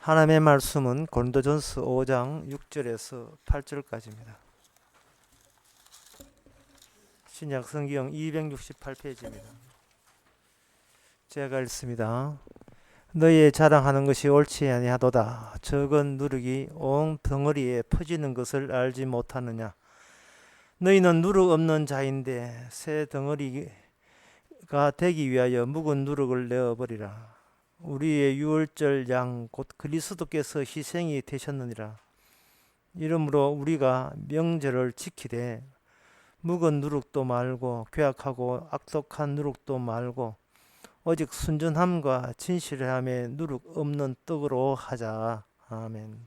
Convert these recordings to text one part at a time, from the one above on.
하나님의 말씀은 고린도전서 5장 6절에서 8절까지입니다. 신약 성경 268페이지입니다. 제가 읽습니다. 너희의 자랑하는 것이 옳지 아니하도다. 적은 누룩이 온 덩어리에 퍼지는 것을 알지 못하느냐. 너희는 누룩 없는 자인데 새 덩어리가 되기 위하여 묵은 누룩을 내어버리라. 우리의 유월절 양 곧 그리스도께서 희생이 되셨느니라. 이러므로 우리가 명절을 지키되 묵은 누룩도 말고 괴악하고 악독한 누룩도 말고 오직 순전함과 진실함의 누룩 없는 떡으로 하자. 아멘.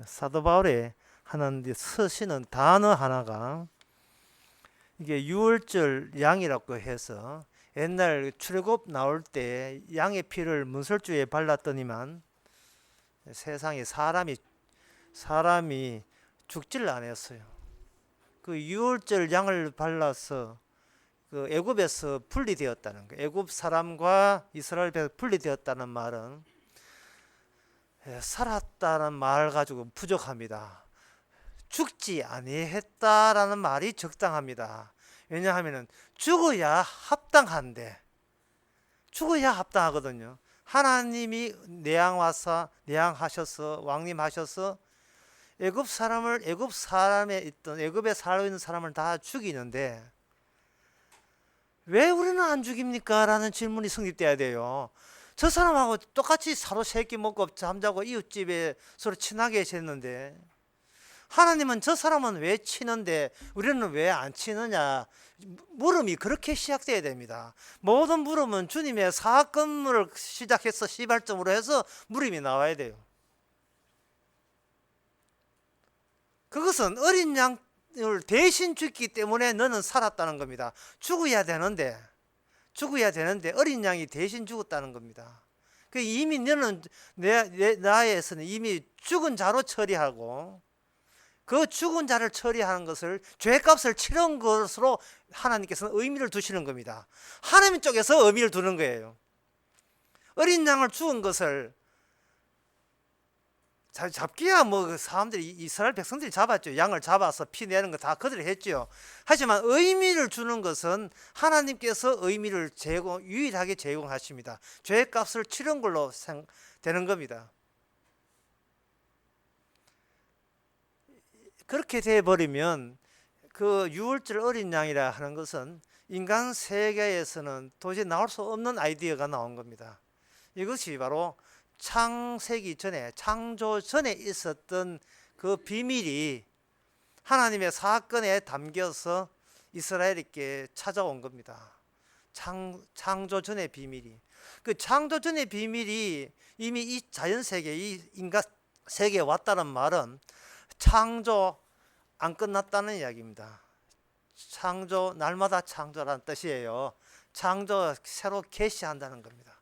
사도 바울의 하나님 쓰시는 단어 하나가 이게 유월절 양이라고 해서 옛날 출애굽 나올 때 양의 피를 문설주에 발랐더니만 세상에 사람이 죽지를 않았어요. 그 유월절 양을 발라서 그 애굽에서 분리되었다는 거예요. 애굽 사람과 이스라엘에서 분리되었다는 말은 살았다는 말 가지고 부족합니다. 죽지 아니했다라는 말이 적당합니다. 왜냐하면 죽어야 합당하거든요. 하나님이 내양하셔서 왕림하셔서 애굽 애굽에 살고 있는 사람을 다 죽이는데 왜 우리는 안 죽입니까? 라는 질문이 성립돼야 돼요. 저 사람하고 똑같이 사로 세끼 먹고 잠자고 이웃집에 서로 친하게 지냈는데 하나님은 저 사람은 왜 치는데 우리는 왜 안 치느냐? 물음이 그렇게 시작돼야 됩니다. 모든 물음은 주님의 사건을 시작해서 시발점으로 해서 물음이 나와야 돼요. 그것은 어린 양을 대신 죽기 때문에 너는 살았다는 겁니다. 죽어야 되는데 어린 양이 대신 죽었다는 겁니다. 이미 너는 나에서는 이미 죽은 자로 처리하고 그 죽은 자를 처리하는 것을 죄값을 치른 것으로 하나님께서는 의미를 두시는 겁니다. 하나님 쪽에서 의미를 두는 거예요. 어린 양을 죽은 것을 잡기야 뭐 사람들이 이스라엘 백성들이 잡았죠. 양을 잡아서 피 내는 거 다 그들이 했죠. 하지만 의미를 주는 것은 하나님께서 의미를 유일하게 제공하십니다. 죄값을 치른 걸로 되는 겁니다. 그렇게 돼버리면 그 유월절 어린 양이라 하는 것은 인간 세계에서는 도저히 나올 수 없는 아이디어가 나온 겁니다. 이것이 바로 창조 전에 있었던 그 비밀이 하나님의 사건에 담겨서 이스라엘에게 찾아온 겁니다. 창조 전의 비밀이. 그 창조 전의 비밀이 이미 이 자연 세계, 이 인간 세계에 왔다는 말은 창조 안 끝났다는 이야기입니다. 창조, 날마다 창조라는 뜻이에요. 창조, 새로 계시한다는 겁니다.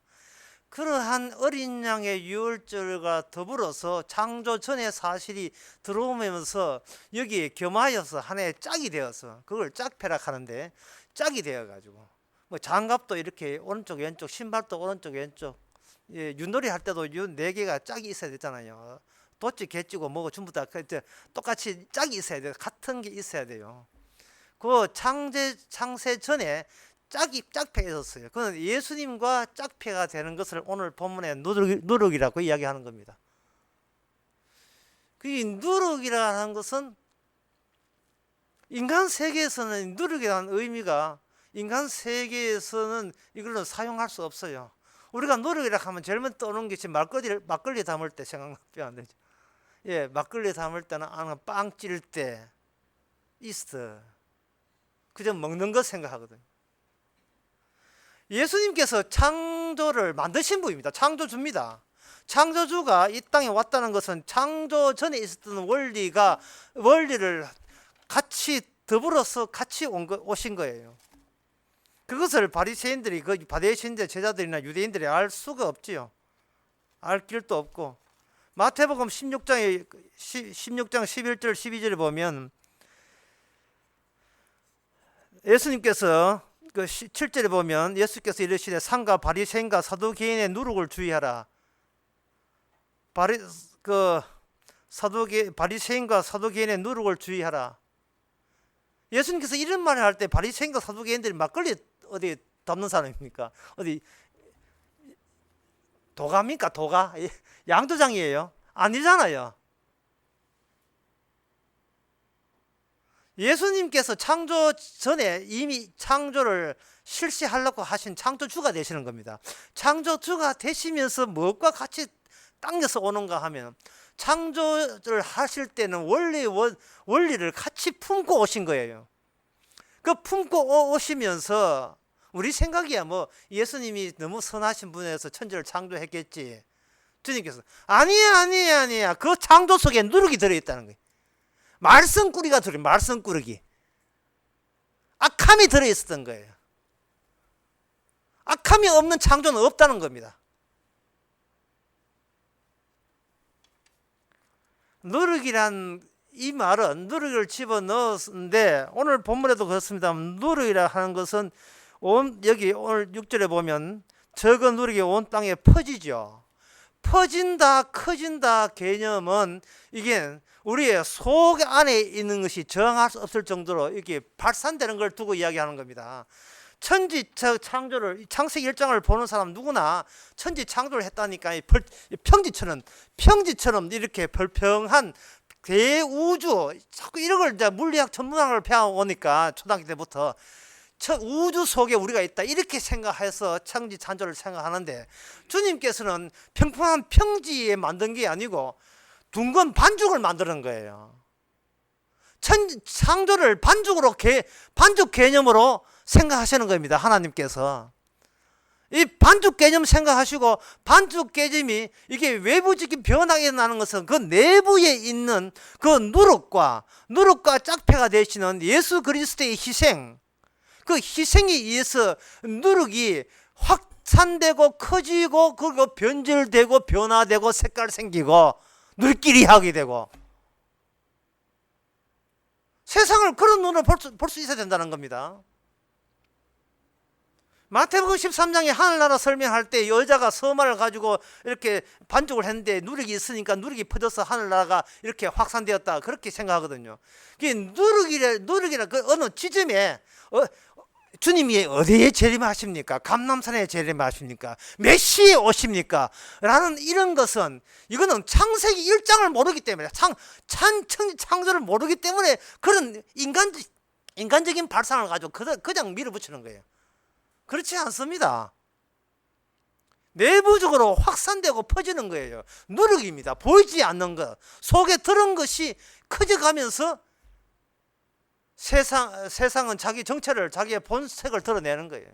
그러한 어린 양의 유월절과 더불어서 창조 전의 사실이 들어오면서 여기에 겸하여서 하나의 짝이 되어서 그걸 짝펴락하는데 짝이 되어가지고 뭐 장갑도 이렇게 오른쪽 왼쪽, 신발도 오른쪽 왼쪽, 윷놀이 할 때도 윷 4개가 짝이 있어야 되잖아요. 도치 개찌고 뭐고 전부 다 똑같이 짝이 있어야 돼요. 같은 게 있어야 돼요. 그 창세 전에 짝패가 있었어요. 그건 예수님과 짝패가 되는 것을 오늘 본문에 누룩이라고 이야기하는 겁니다. 이 누룩이라는 것은 인간 세계에서는 누룩이라는 의미가 인간 세계에서는 이걸로 사용할 수 없어요. 우리가 누룩이라고 하면 제일 먼저 떠오르는 것이 막걸리 담을 때 생각나면 안 되죠. 막걸리 담을 때는 빵 찔 때 이스트 그저 먹는 것 생각하거든요. 예수님께서 창조를 만드신 분입니다. 창조주입니다. 창조주가 이 땅에 왔다는 것은 창조 전에 있었던 원리를 같이 더불어서 같이 오신 거예요. 그것을 바리새인들이 제자들이나 유대인들이 알 수가 없지요. 알 길도 없고 마태복음 16장 11절 12절에 보면 예수님께서 그 7절에 보면 예수께서 이르시되 상가 바리새인과 사두개인의 누룩을 주의하라. 바리 그 바리새인과 사두개인의 누룩을 주의하라. 예수님께서 이런 말을 할 때 바리새인과 사두개인들이 막걸리 어디 담는 사람입니까? 어디 도가입니까? 도가? 양조장이에요? 아니잖아요. 예수님께서 창조 전에 이미 창조를 실시하려고 하신 창조주가 되시는 겁니다. 창조주가 되시면서 무엇과 같이 당겨서 오는가 하면 창조를 하실 때는 원리를 같이 품고 오신 거예요. 그 품고 오시면서 우리 생각이야 뭐 예수님이 너무 선하신 분에서 천지를 창조했겠지. 주님께서 아니야. 그 창조 속에 누룩이 들어있다는 거예요. 말썽꾸리가 들어요. 말썽꾸러기. 악함이 들어있었던 거예요. 악함이 없는 창조는 없다는 겁니다. 누룩이란 이 말은 누룩을 집어넣었는데 오늘 본문에도 그렇습니다. 누룩이라 하는 것은 여기 오늘 6절에 보면 적은 누룩이 온 땅에 퍼지죠. 퍼진다 커진다 개념은 이게 우리의 속 안에 있는 것이 정할 수 없을 정도로 이렇게 발산되는 걸 두고 이야기하는 겁니다. 천지 창조를 창세기 1장을 보는 사람 누구나 천지 창조를 했다니까 평지처럼 이렇게 벌평한 대우주 자꾸 이런 걸 이제 물리학 전문학을 배워오니까 초등학교 때부터 우주 속에 우리가 있다 이렇게 생각해서 천지 창조를 생각하는데 주님께서는 평평한 평지에 만든 게 아니고 둥근 반죽을 만드는 거예요. 창조를 반죽 개념으로 생각하시는 겁니다. 하나님께서 이 반죽 개념 생각하시고 반죽 개념이 이게 외부적인 변화가 일어나는 것은 그 내부에 있는 그 누룩과 짝패가 되시는 예수 그리스도의 희생, 그 희생에 의해서 누룩이 확산되고 커지고 그리고 변질되고 변화되고 색깔 생기고 누리끼리 하게 되고 세상을 그런 눈으로 볼 수 있어야 된다는 겁니다. 마태복음 13장에 하늘나라 설명할 때 여자가 서마를 가지고 이렇게 반죽을 했는데 누룩이 있으니까 누룩이 퍼져서 하늘나라가 이렇게 확산되었다 그렇게 생각하거든요. 누룩이라 그 어느 지점에 주님이 어디에 재림하십니까? 감람산에 재림하십니까? 몇 시에 오십니까? 라는 이런 것은 이거는 창세기 1장을 모르기 때문에 창조를 모르기 때문에 그런 인간적인 발상을 가지고 그냥 밀어붙이는 거예요. 그렇지 않습니다. 내부적으로 확산되고 퍼지는 거예요. 누룩입니다. 보이지 않는 것 속에 들은 것이 커져가면서 세상은 자기 정체를 자기의 본색을 드러내는 거예요.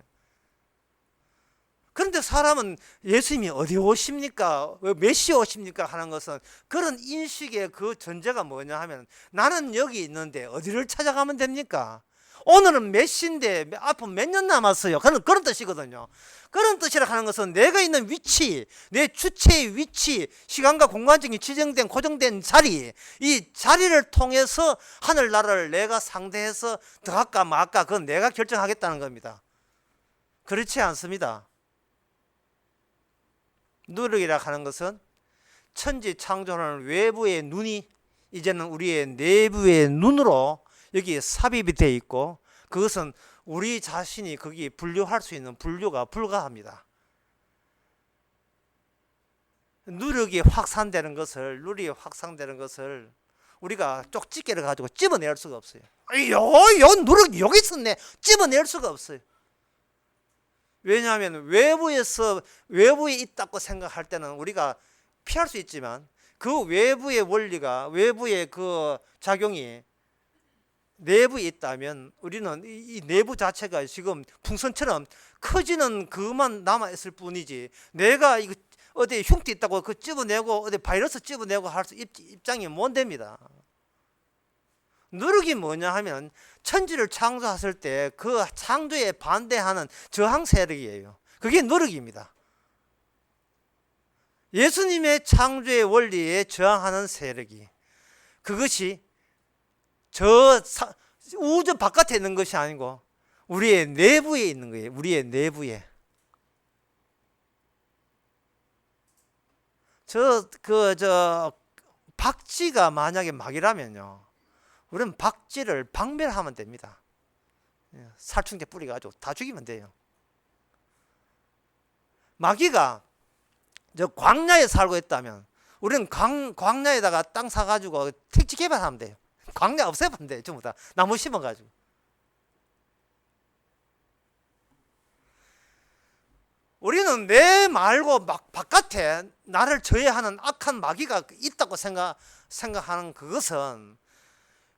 그런데 사람은 예수님이 어디 오십니까? 몇 시에 오십니까? 하는 것은 그런 인식의 그 전제가 뭐냐 하면 나는 여기 있는데 어디를 찾아가면 됩니까? 오늘은 몇 시인데 앞으로 몇 년 남았어요. 그런 뜻이거든요. 그런 뜻이라 하는 것은 내가 있는 위치, 내 주체의 위치, 시간과 공간적인 지정된 고정된 자리, 이 자리를 통해서 하늘나라를 내가 상대해서 들어갈까 말까 그건 내가 결정하겠다는 겁니다. 그렇지 않습니다. 누룩이라 하는 것은 천지 창조하는 외부의 눈이 이제는 우리의 내부의 눈으로 여기에 삽입이 되어 있고 그것은 우리 자신이 거기에 분류할 수 있는 분류가 불가합니다. 누룩이 확산되는 것을 우리가 쪽집게를 가지고 집어낼 수가 없어요. 요 누룩 여기 있었네. 집어낼 수가 없어요. 왜냐하면 외부에 있다고 생각할 때는 우리가 피할 수 있지만 그 외부의 원리가 외부의 그 작용이 내부에 있다면 우리는 이 내부 자체가 지금 풍선처럼 커지는 그만 남아있을 뿐이지 내가 이거 어디 흉기 있다고 그 집어내고 어디 바이러스 집어내고 할 수 입장이 못 됩니다. 누룩이 뭐냐 하면 천지를 창조했을 때 그 창조에 반대하는 저항 세력이에요. 그게 누룩입니다. 예수님의 창조의 원리에 저항하는 세력이 그것이 우주 바깥에 있는 것이 아니고 우리의 내부에 있는 거예요. 우리의 내부에. 저 박쥐가 만약에 막이라면요, 우리는 박쥐를 박멸하면 됩니다. 살충제 뿌려가지고 다 죽이면 돼요. 마귀가 저 광야에 살고 있다면 우리는 광야에다가 땅 사가지고 택지 개발하면 돼요. 광야 없애면 돼요. 전부 다 나무 심어가지고. 우리는 내 말고 막 바깥에 나를 저해하는 악한 마귀가 있다고 생각하는 그것은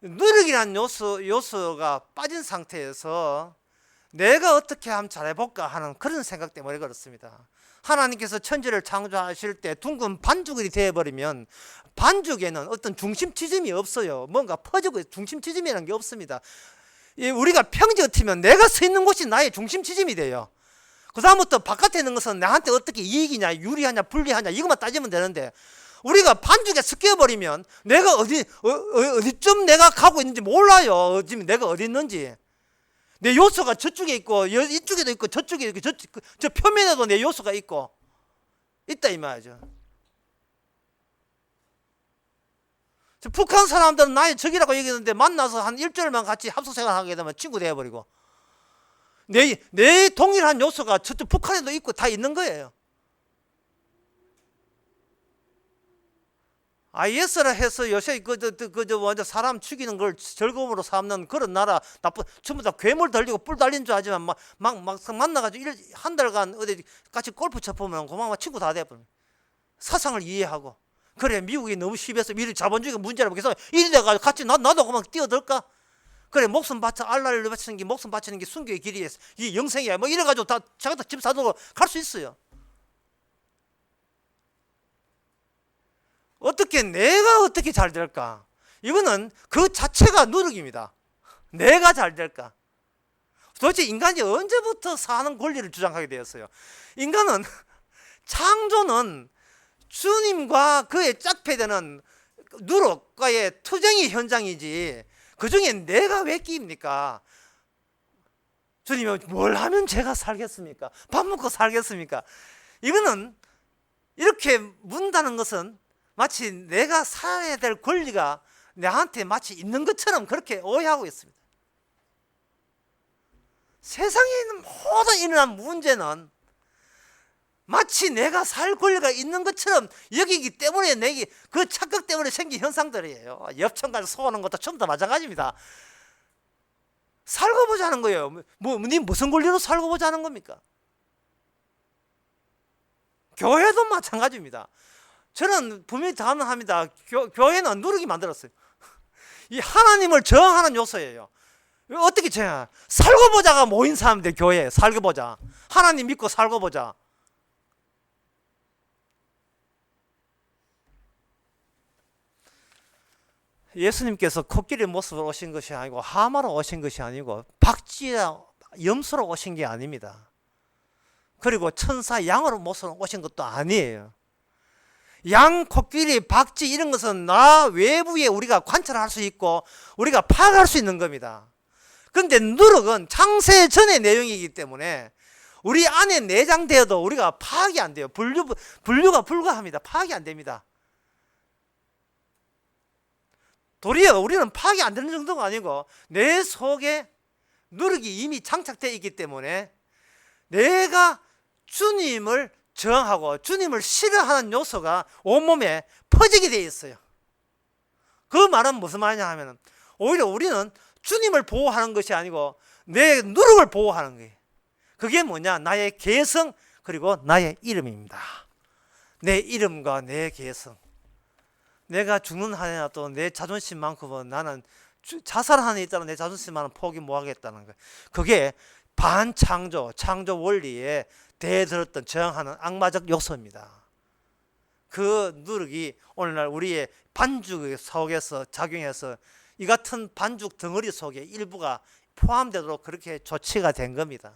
누력이라는 요소가 빠진 상태에서 내가 어떻게 하면 잘해볼까 하는 그런 생각 때문에 그렇습니다. 하나님께서 천지를 창조하실 때 둥근 반죽이 되어버리면 반죽에는 어떤 중심 지점이 없어요. 뭔가 퍼지고 중심 지점이라는 게 없습니다. 우리가 평지 같으면 내가 서 있는 곳이 나의 중심 지점이 돼요. 그 다음부터 바깥에 있는 것은 나한테 어떻게 이익이냐, 유리하냐, 불리하냐 이것만 따지면 되는데, 우리가 반죽에 섞여버리면 내가 어디쯤 내가 가고 있는지 몰라요. 지금 내가 어디 있는지. 내 요소가 저쪽에 있고 이쪽에도 있고 저쪽에 있고 저 표면에도 내 요소가 있고 있다 이 말이죠. 북한 사람들은 나의 적이라고 얘기했는데 만나서 한 일주일만 같이 합숙생활하게 되면 친구 되어버리고, 내 동일한 요소가 저쪽 북한에도 있고 다 있는 거예요. IS라 해서 요새 완전 사람 죽이는 걸 즐거움으로 삼는 그런 나라, 전부 다 괴물 달리고 뿔 달린 줄 알지만 막 만나가지고 한 달간 어디 같이 골프 쳐보면 그만 친구 다 돼버려. 사상을 이해하고. 그래, 미국이 너무 심해서 미리 자본주의가 문제라고 해서 이리 돼가지고 같이 나도 그만 뛰어들까? 그래, 목숨 바쳐 알라를 바치는 게, 목숨 바치는 게 순교의 길이에요. 이 영생이야. 뭐 이래가지고 다 자기도 집 사두고 갈 수 있어요. 내가 어떻게 잘 될까? 이거는 그 자체가 누력입니다. 내가 잘 될까? 도대체 인간이 언제부터 사는 권리를 주장하게 되었어요? 인간은 창조는 주님과 그의 짝패되는 누력과의 투쟁의 현장이지, 그 중에 내가 왜 끼입니까? 주님이 뭘 하면 제가 살겠습니까? 밥 먹고 살겠습니까? 이거는 이렇게 묻는다는 것은 마치 내가 살아야 될 권리가 나한테 마치 있는 것처럼 그렇게 오해하고 있습니다. 세상에 있는 모든 일어난 문제는 마치 내가 살 권리가 있는 것처럼 여기기 때문에 내게 그 착각 때문에 생긴 현상들이에요. 엽천 가지고 소원하는 것도 전부 다 마찬가지입니다. 살고 보자는 거예요. 네 무슨 권리로 살고 보자는 겁니까? 교회도 마찬가지입니다. 저는 분명히 단언합니다. 교회는 누르기 만들었어요. 이 하나님을 저항하는 요소예요. 어떻게 저항? 살고 보자가 모인 사람들, 교회에 살고 보자. 하나님 믿고 살고 보자. 예수님께서 코끼리 모습으로 오신 것이 아니고 하마로 오신 것이 아니고 박쥐나 염소로 오신 게 아닙니다. 그리고 천사 양으로 모습으로 오신 것도 아니에요. 양, 코끼리, 박쥐 이런 것은 나 외부에 우리가 관찰할 수 있고 우리가 파악할 수 있는 겁니다. 그런데 누룩은 창세 전의 내용이기 때문에 우리 안에 내장되어도 우리가 파악이 안 돼요. 분류가 불가합니다. 파악이 안 됩니다. 도리어 우리는 파악이 안 되는 정도가 아니고 내 속에 누룩이 이미 장착되어 있기 때문에 내가 주님을 저항하고 주님을 싫어하는 요소가 온몸에 퍼지게 되어 있어요. 그 말은 무슨 말이냐 하면 오히려 우리는 주님을 보호하는 것이 아니고 내 누룩을 보호하는 거예요. 그게 뭐냐? 나의 개성 그리고 나의 이름입니다. 내 이름과 내 개성. 내가 죽는 한에나 또 내 자존심만큼은 나는 자살하는 데 있다는 내 자존심만은 포기 못하겠다는 거예요. 그게 반창조, 창조 원리에 대들었던 저항하는 악마적 요소입니다. 그 누룩이 오늘날 우리의 반죽 속에서 작용해서 이 같은 반죽 덩어리 속에 일부가 포함되도록 그렇게 조치가 된 겁니다.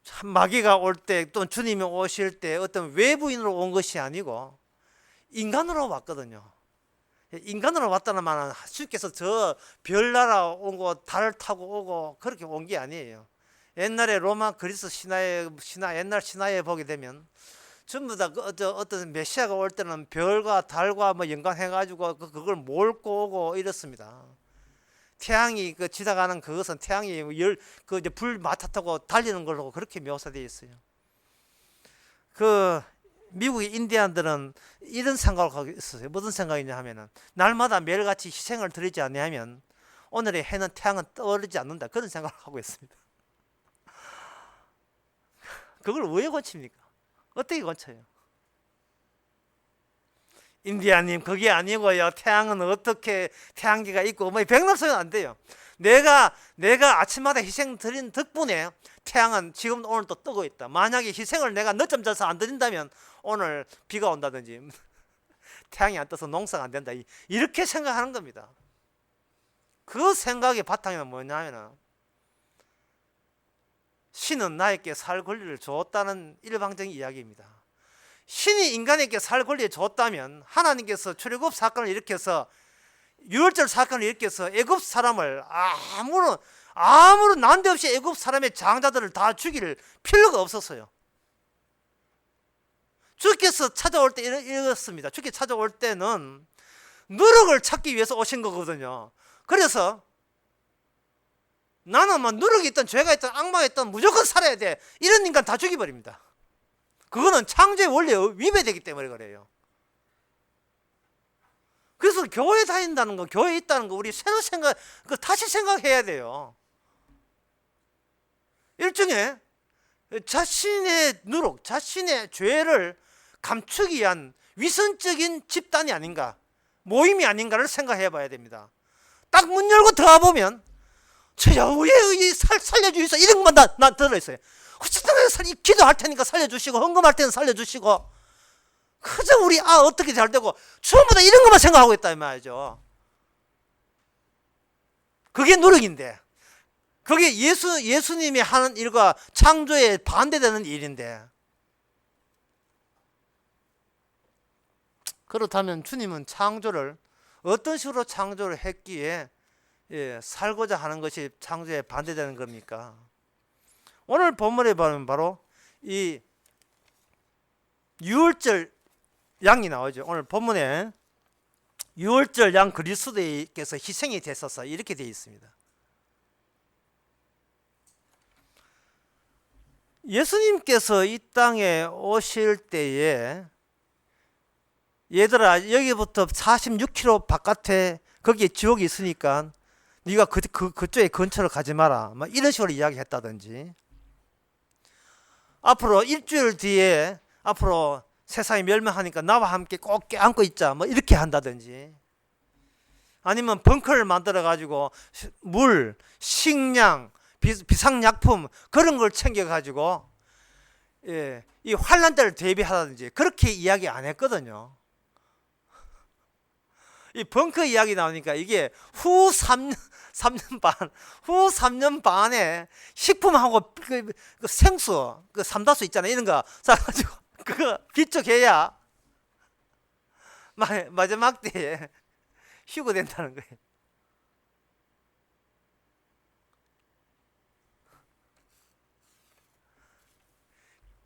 참 마귀가 올 때 또 주님이 오실 때 어떤 외부인으로 온 것이 아니고 인간으로 왔거든요. 인간으로 왔다는 말은 주께서 저 별나라 오고 달 타고 오고 그렇게 온 게 아니에요. 옛날에 로마 그리스 옛날 신화에 보게 되면 전부 다 어떤 메시아가 올 때는 별과 달과 뭐 연관해가지고 그걸 몰고 오고 이렇습니다. 태양이 지나가는 그것은 태양이 이제 불 맡아타고 달리는 걸로 그렇게 묘사되어 있어요. 미국의 인디안들은 이런 생각을 하고 있었어요. 무슨 생각이냐 하면은 날마다 매일같이 희생을 드리지 않으면 오늘의 해는 태양은 떠오르지 않는다. 그런 생각을 하고 있습니다. 그걸 왜 고칩니까? 어떻게 고쳐요? 인디아님 그게 아니고요. 태양은 어떻게 태양계가 있고 뭐 백납소는 안 돼요. 내가 아침마다 희생 드린 덕분에 태양은 지금 오늘 또 뜨고 있다. 만약에 희생을 내가 늦잠 자서 안 드린다면 오늘 비가 온다든지 태양이 안 떠서 농사가 안 된다. 이렇게 생각하는 겁니다. 그 생각의 바탕에는 뭐냐면 신은 나에게 살 권리를 줬다는 일방적인 이야기입니다. 신이 인간에게 살 권리를 줬다면 하나님께서 출애굽 사건을 일으켜서 유월절 사건을 일으켜서 애굽 사람을 아무런 난데없이 애굽 사람의 장자들을 다 죽일 필요가 없었어요. 주께서 찾아올 때 이렇습니다. 주께서 찾아올 때는 누룩을 찾기 위해서 오신 거거든요. 그래서 나는 뭐 누룩이 있든 죄가 있든 악마가 있든 무조건 살아야 돼. 이런 인간 다 죽여버립니다. 그거는 창조의 원리에 위배되기 때문에 그래요. 그래서 교회 다닌다는 거, 교회에 있다는 거 우리 새로 다시 생각해야 돼요. 일종의 자신의 누룩, 자신의 죄를 감추기 위한 위선적인 집단이 아닌가, 모임이 아닌가를 생각해 봐야 됩니다. 딱 문 열고 들어가 보면 저야 왜 살려주시소 이런 것만 나 들어있어요. 기도할 테니까 살려주시고 헌금할 때는 살려주시고 그저 우리 어떻게 잘 되고 전부 다 이런 것만 생각하고 있다 이 말이죠. 그게 노력인데 그게 예수님이 하는 일과 창조에 반대되는 일인데 그렇다면 주님은 창조를 어떤 식으로 창조를 했기에 살고자 하는 것이 창조에 반대되는 겁니까? 오늘 본문에 보면 바로 이 유월절 양이 나오죠. 오늘 본문에 유월절 양 그리스도께서 희생이 됐었어 이렇게 되어 있습니다. 예수님께서 이 땅에 오실 때에 얘들아 여기부터 46km 바깥에 거기에 지옥이 있으니까 네가 그쪽에 근처로 가지 마라 막 이런 식으로 이야기했다든지 앞으로 일주일 뒤에 앞으로 세상이 멸망하니까 나와 함께 꼭 껴안고 있자 뭐 이렇게 한다든지 아니면 벙커를 만들어 가지고 물, 식량, 비상약품 그런 걸 챙겨 가지고 이 환난 때를 대비하다든지 그렇게 이야기 안 했거든요. 이 벙커 이야기 나오니까 이게 후 3년 반에 식품하고 그 생수, 삼다수 있잖아요. 이런 거 사가지고 그거 비축해야 마지막 때에 휴거된다는 거예요.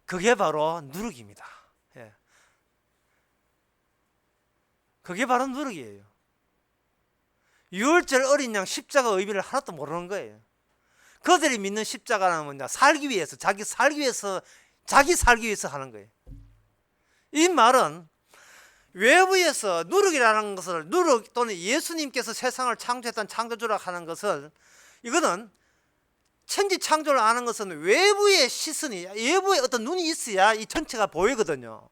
그게 바로 누룩입니다. 그게 바로 누룩이에요. 유월절 어린 양 십자가 의미를 하나도 모르는 거예요. 그들이 믿는 십자가는 뭐냐? 살기 위해서, 자기 살기 위해서 하는 거예요. 이 말은 외부에서 누룩이라는 것을 누룩 또는 예수님께서 세상을 창조했던 창조주라 하는 것을 이거는 천지 창조를 아는 것은 외부의 시선이 외부의 어떤 눈이 있어야 이 전체가 보이거든요.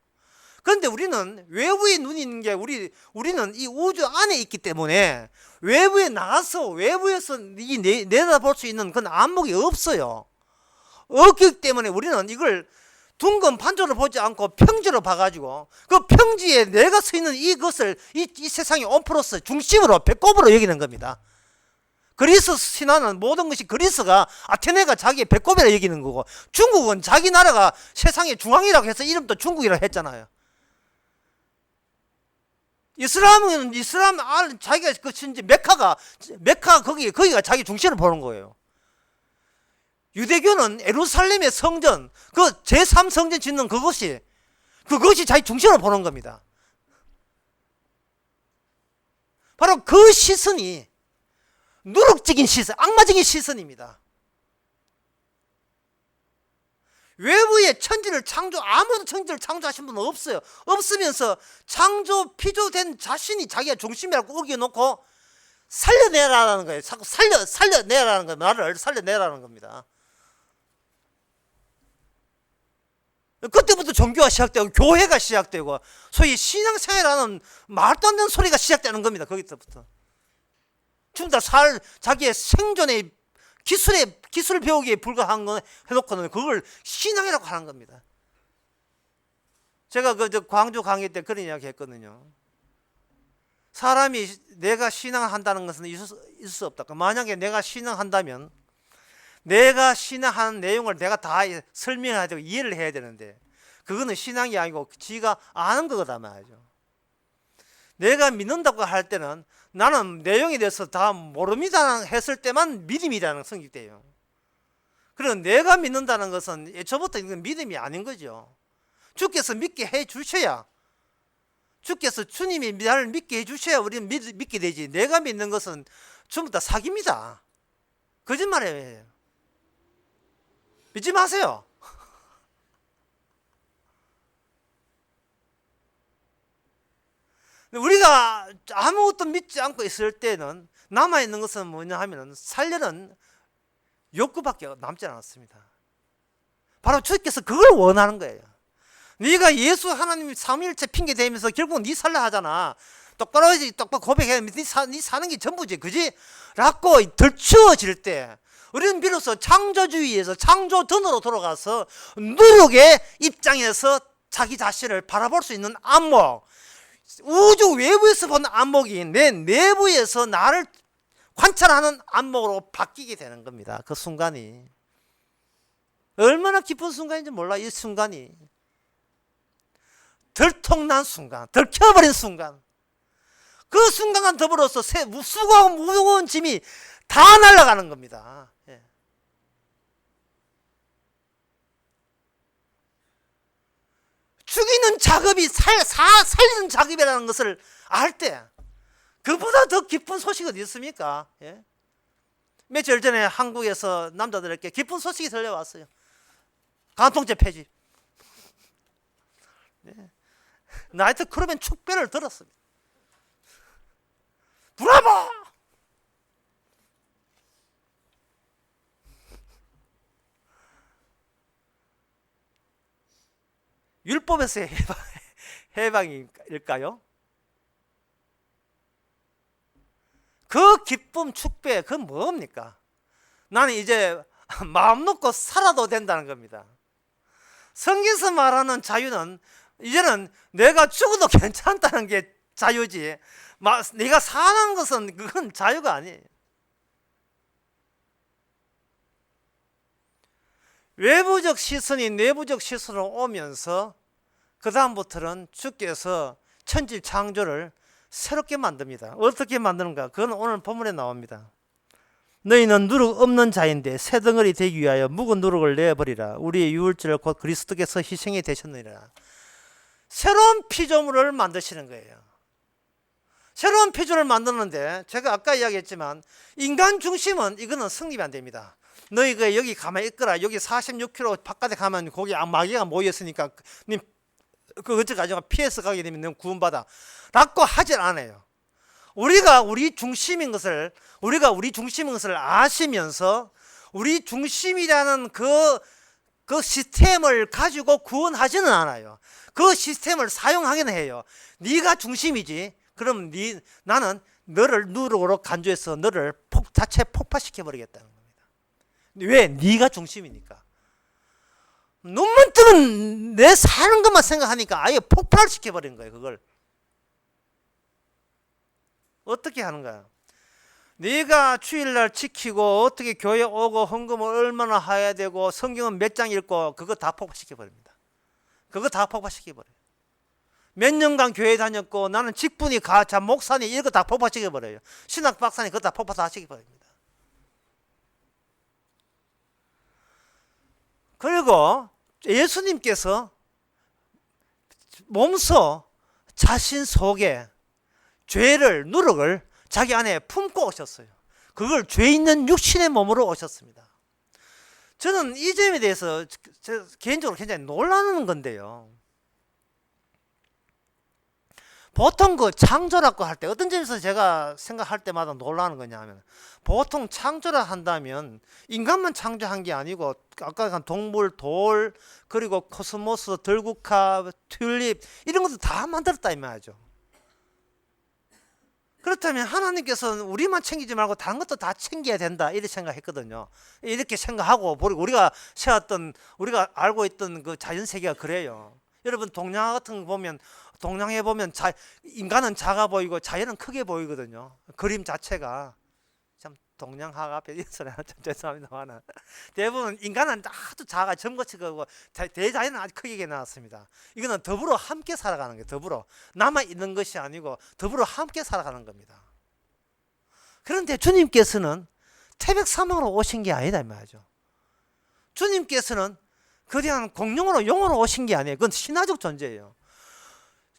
그런데 우리는 외부에 눈이 있는 게 우리는 이 우주 안에 있기 때문에 외부에 나가서 외부에서 내다볼 수 있는 그런 안목이 없어요. 없기 때문에 우리는 이걸 둥근 판조를 보지 않고 평지로 봐가지고 그 평지에 내가 서 있는 이것을 이 세상의 온플러스 중심으로 배꼽으로 여기는 겁니다. 그리스 신화는 모든 것이 그리스가 아테네가 자기의 배꼽이라 여기는 거고 중국은 자기 나라가 세상의 중앙이라고 해서 이름도 중국이라고 했잖아요. 이슬람은 자기가 메카 거기가 자기 중심을 보는 거예요. 유대교는 예루살렘의 성전, 그 제3성전 짓는 그것이 그것이 자기 중심으로 보는 겁니다. 바로 그 시선이 누룩적인 시선, 악마적인 시선입니다. 외부의 천지를 아무도 천지를 창조하신 분은 없어요. 없으면서 피조된 자신이 자기가 중심이라고 우겨놓고 살려내라는 거예요. 자꾸 살려내라는 거예요. 나를 살려내라는 겁니다. 그때부터 종교가 시작되고 교회가 시작되고 소위 신앙생활이라는 말도 안 되는 소리가 시작되는 겁니다. 거기서부터 전부 다 자기의 생존의 기술 배우기에 불과한 거 해놓고는 그걸 신앙이라고 하는 겁니다. 제가 광주 강의 때 그런 이야기 했거든요. 사람이 내가 신앙한다는 것은 있을 수 없다. 만약에 내가 신앙한다면 내가 신앙하는 내용을 내가 다 설명해야 되고 이해를 해야 되는데 그거는 신앙이 아니고 지가 아는 거다 말이죠. 내가 믿는다고 할 때는 나는 내용에 대해서 다 모릅니다 했을 때만 믿음이라는 성립돼요. 그리고 내가 믿는다는 것은 애초부터 이건 믿음이 아닌 거죠. 주께서 믿게 해 주셔야, 주께서 주님이 나를 믿게 해 주셔야 우리는 믿게 되지. 내가 믿는 것은 전부 다 사기입니다. 거짓말이에요. 믿지 마세요. 우리가 아무것도 믿지 않고 있을 때는 남아있는 것은 뭐냐 하면 살려는 욕구밖에 남지 않았습니다. 바로 주께서 그걸 원하는 거예요. 네가 예수 하나님 삼위일체 핑계 대면서 결국 네 살려 하잖아. 똑바로 고백해. 네 사는 게 전부지, 그지? 라고 덜추어질 때 우리는 비로소 창조주의에서 창조전으로 돌아가서 누룩의 입장에서 자기 자신을 바라볼 수 있는 안목, 우주 외부에서 보는 안목이 내 내부에서 나를 관찰하는 안목으로 바뀌게 되는 겁니다. 그 순간이 얼마나 기쁜 순간인지 몰라. 이 순간이 덜통난 순간, 덜켜버린 순간, 그 순간과 더불어서 수고하고 무거운 짐이 다 날아가는 겁니다. 예. 죽이는 작업이 살리는 작업이라는 것을 알 때 그보다 더 기쁜 소식이 어디 있습니까? 예? 며칠 전에 한국에서 남자들에게 기쁜 소식이 들려왔어요. 간통죄 폐지. 예. 나이트 클럽엔 축배를 들었습니다. 브라보! 율법에서의 해방일까요? 그 기쁨 축배, 그건 뭡니까? 나는 이제 마음 놓고 살아도 된다는 겁니다. 성경에서 말하는 자유는 이제는 내가 죽어도 괜찮다는 게 자유지, 내가 사는 것은 그건 자유가 아니에요. 외부적 시선이 내부적 시선으로 오면서 그 다음부터는 주께서 천지 창조를 새롭게 만듭니다. 어떻게 만드는가? 그건 오늘 본문에 나옵니다. 너희는 누룩 없는 자인데 새 덩어리 되기 위하여 묵은 누룩을 내어버리라. 우리의 유월절 곧 그리스도께서 희생이 되셨느니라. 새로운 피조물을 만드시는 거예요. 새로운 피조물을 만드는데 제가 아까 이야기했지만 인간 중심은 이거는 성립이 안 됩니다. 너희가 여기 가만히 있거라. 여기 46km 바깥에 가면 거기 마귀가 모였으니까 그 어쩌가지고 피해서 가게 되면 넌 구원받아 라고 하질 않아요. 우리가 우리 중심인 것을 아시면서 우리 중심이라는 그 시스템을 가지고 구원하지는 않아요. 그 시스템을 사용하긴 해요. 네가 중심이지. 그럼 나는 너를 누룩으로 간주해서 너를 자체 폭파시켜 버리겠다는 겁니다. 왜? 네가 중심이니까. 눈만 뜨면 내 사는 것만 생각하니까 아예 폭발시켜 버린 거예요. 그걸 어떻게 하는가? 네가 주일날 지키고 어떻게 교회 오고 헌금을 얼마나 해야 되고 성경은 몇 장 읽고 그거 다 폭파시켜 버립니다. 그거 다 폭파시켜 버려요. 몇 년간 교회 다녔고 나는 직분이 목사니 이거 다 폭파시켜 버려요. 신학 박사니 그거 다 폭파 다 시켜 버립니다. 그리고 예수님께서 몸소 자신 속에 죄를, 누룩을 자기 안에 품고 오셨어요. 그걸 죄 있는 육신의 몸으로 오셨습니다. 저는 이 점에 대해서 개인적으로 굉장히 놀라는 건데요. 보통 그 창조라고 할 때 어떤 점에서 제가 생각할 때마다 놀라는 거냐 하면, 보통 창조라 한다면 인간만 창조한 게 아니고 아까 한 동물, 돌, 그리고 코스모스, 들국화, 튤립 이런 것도 다 만들었다 이 말이죠. 그렇다면 하나님께서는 우리만 챙기지 말고 다른 것도 다 챙겨야 된다 이렇게 생각했거든요. 이렇게 생각하고 우리가 세웠던, 우리가 알고 있던 그 자연세계가 그래요. 여러분 동양화 같은 거 보면, 동양에 보면 인간은 작아 보이고 자연은 크게 보이거든요. 그림 자체가. 참 동양화가 이런 소리 하나 좀 죄송합니다만 대부분 인간은 아주 작아, 점거치 거고 대자연은 아주 크게 나왔습니다. 이거는 더불어 함께 살아가는 거예요. 더불어 남아 있는 것이 아니고 더불어 함께 살아가는 겁니다. 그런데 주님께서는 태백 사망으로 오신 게 아니다 이 말이죠. 주님께서는 그냥 공룡으로, 용으로 오신 게 아니에요. 그건 신화적 존재예요.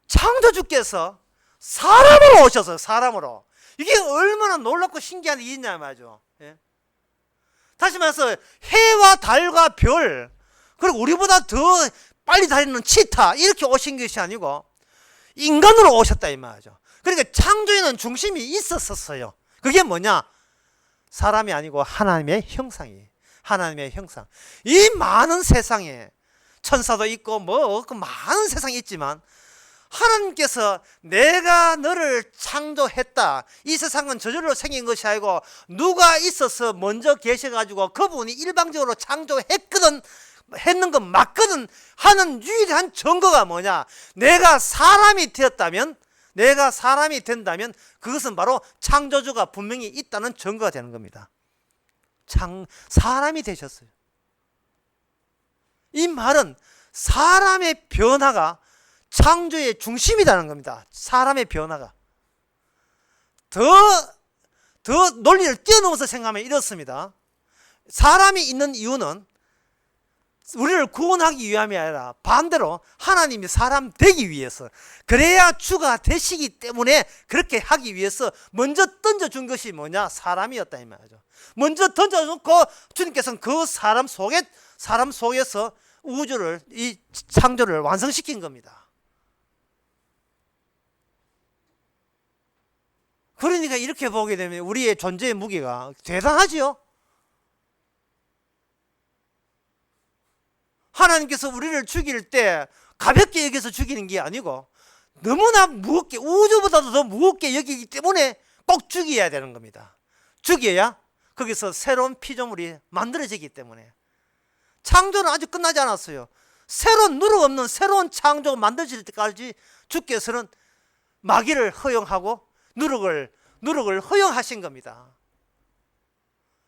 창조주께서 사람으로 오셨어요. 사람으로. 이게 얼마나 놀랍고 신기한 일이냐 말이죠. 예? 다시 말해서 해와 달과 별, 그리고 우리보다 더 빨리 달리는 치타 이렇게 오신 것이 아니고 인간으로 오셨다 이 말이죠. 그러니까 창조에는 중심이 있었어요. 그게 뭐냐? 사람이 아니고 하나님의 형상이에요. 하나님의 형상. 이 많은 세상에 천사도 있고 뭐 많은 세상이 있지만 하나님께서 내가 너를 창조했다. 이 세상은 저절로 생긴 것이 아니고 누가 있어서 먼저 계셔가지고 그분이 일방적으로 창조했거든, 했는 건 맞거든 하는 유일한 증거가 뭐냐? 내가 사람이 되었다면, 내가 사람이 된다면 그것은 바로 창조주가 분명히 있다는 증거가 되는 겁니다. 사람이 되셨어요. 이 말은 사람의 변화가 창조의 중심이라는 겁니다. 사람의 변화가. 더 논리를 뛰어넘어서 생각하면 이렇습니다. 사람이 있는 이유는 우리를 구원하기 위함이 아니라 반대로 하나님이 사람 되기 위해서, 그래야 주가 되시기 때문에 그렇게 하기 위해서 먼저 던져준 것이 뭐냐? 사람이었다 이 말이죠. 먼저 던져놓고 주님께서는 그 사람 속에서 우주를, 이 창조를 완성시킨 겁니다. 그러니까 이렇게 보게 되면 우리의 존재의 무게가 대단하지요. 하나님께서 우리를 죽일 때 가볍게 여기서 죽이는 게 아니고 너무나 무겁게, 우주보다도 더 무겁게 여기기 때문에 꼭 죽여야 되는 겁니다. 죽여야 거기서 새로운 피조물이 만들어지기 때문에. 창조는 아직 끝나지 않았어요. 새로운 누룩 없는 새로운 창조가 만들어질 때까지 주께서는 마귀를 허용하고 누룩을 허용하신 겁니다.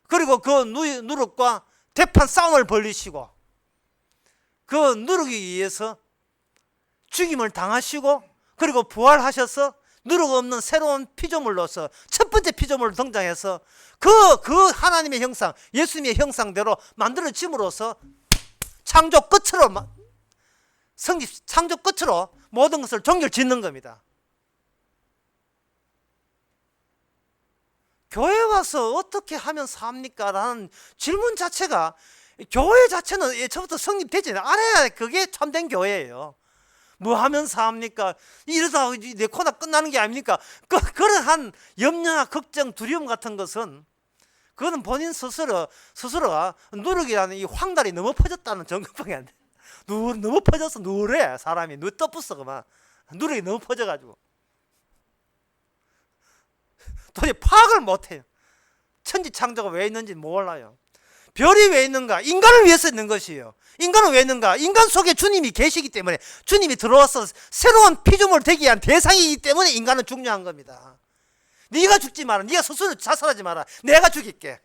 그리고 그 누룩과 대판 싸움을 벌이시고 그 누룩에 의해서 죽임을 당하시고 그리고 부활하셔서 누룩 없는 새로운 피조물로서 첫 번째 피조물로 등장해서 그 하나님의 형상, 예수님의 형상대로 만들어짐으로써 창조 끝으로 모든 것을 종결 짓는 겁니다. 교회 와서 어떻게 하면 삽니까? 라는 질문 자체가, 교회 자체는 예전부터 성립되지 않아야 그게 참된 교회예요. 뭐 하면 삽니까? 이러다 내 코나 끝나는 게 아닙니까? 그러한 염려나 걱정, 두려움 같은 것은 그거는 본인 스스로가 누룩이라는 이 황달이 너무 퍼졌다는 증거밖에 안 돼. 너무 퍼져서 누래. 사람이 떠붙어 그만. 누룩이 너무 퍼져가지고 도저히 파악을 못해요. 천지 창조가 왜 있는지 몰라요. 별이 왜 있는가? 인간을 위해서 있는 것이에요. 인간은 왜 있는가? 인간 속에 주님이 계시기 때문에, 주님이 들어와서 새로운 피조물 되기 위한 대상이기 때문에 인간은 중요한 겁니다. 네가 죽지 마라. 네가 스스로 자살하지 마라. 내가 죽일게.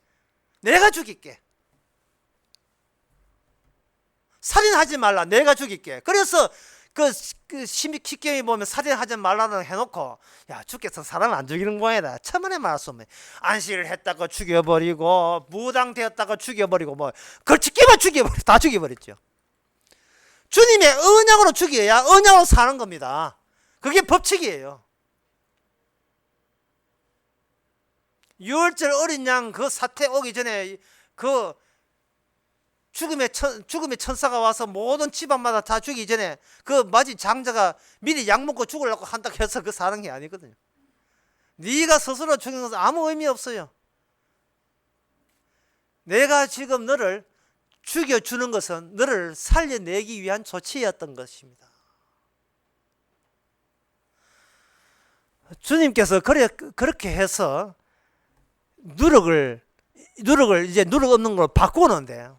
살인하지 말라. 내가 죽일게. 그래서 십계명에 보면 살인하지 말라는 해놓고, 야, 주께서 사람을 안 죽이는 모양이다. 천만의 말씀에 안식을 했다가 죽여버리고, 무당되었다가 죽여버리고, 뭐 걸치기만 다 죽여버렸죠. 주님의 언약으로 죽여야 언약으로 사는 겁니다. 그게 법칙이에요. 유월절 어린 양 그 사태 오기 전에 그 죽음의 천사가 와서 모든 집안마다 다 죽이기 전에 그 맞이 장자가 미리 약 먹고 죽으려고 한다고 해서 그 사는 게 아니거든요. 네가 스스로 죽이는 것은 아무 의미 없어요. 내가 지금 너를 죽여주는 것은 너를 살려내기 위한 조치였던 것입니다. 주님께서 그렇게 해서 누룩을 이제 누룩 없는 걸로 바꾸는데,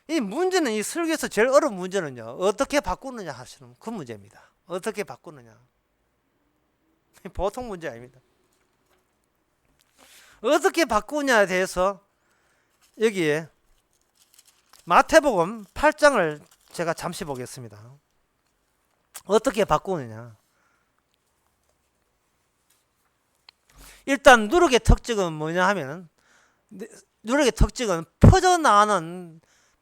이 문제는 이 설교에서 제일 어려운 문제는요, 어떻게 바꾸느냐 하시는 그 문제입니다. 어떻게 바꾸느냐. 보통 문제 아닙니다. 어떻게 바꾸냐에 대해서 여기에 마태복음 8장을 제가 잠시 보겠습니다. 어떻게 바꾸느냐. 일단 누룩의 특징은 뭐냐 하면, 누룩의 특징은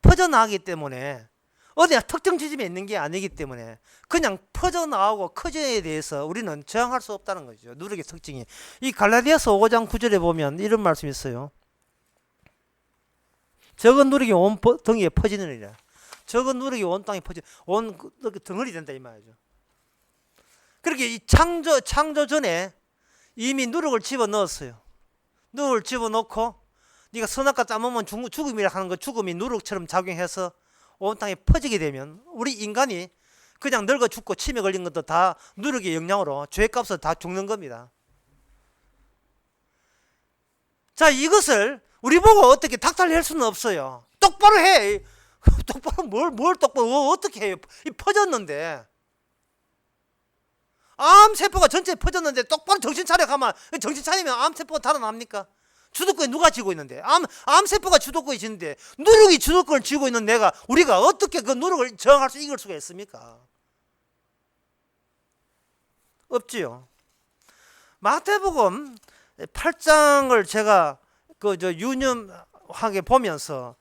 퍼져나가기 때문에, 어디야 특정 지점에 있는 게 아니기 때문에 그냥 퍼져나가고 커져에 대해서 우리는 저항할 수 없다는 거죠. 누룩의 특징이. 이 갈라디아서 5장 9절에 보면 이런 말씀이 있어요. 적은 누룩이 온 덩이에 퍼지느니라. 적은 누룩이 온 땅에 온 덩어리 된다 이 말이죠. 그렇게 이 창조 전에 이미 누룩을 집어넣었어요. 누룩을 집어넣고 네가 선악과 따먹으면 죽음이라 하는 거, 죽음이 누룩처럼 작용해서 온 땅에 퍼지게 되면 우리 인간이 그냥 늙어 죽고 치매 걸린 것도 다 누룩의 영향으로 죄값을 다 죽는 겁니다. 자, 이것을 우리 보고 어떻게 닥달할 수는 없어요. 똑바로 해. 똑바로 뭘 똑바로 어떻게 해요? 이 퍼졌는데, 암세포가 전체에 퍼졌는데 똑바로 정신 차려 가면, 정신 차리면 암세포가 달아납니까? 주도권이 누가 쥐고 있는데, 암세포가 주도권이 쥐는데 누룩이 주도권을 쥐고 있는 우리가 어떻게 그 누룩을 저항할 수 이길 수가 있습니까? 없지요. 마태복음 8장을 제가 유념하게 보면서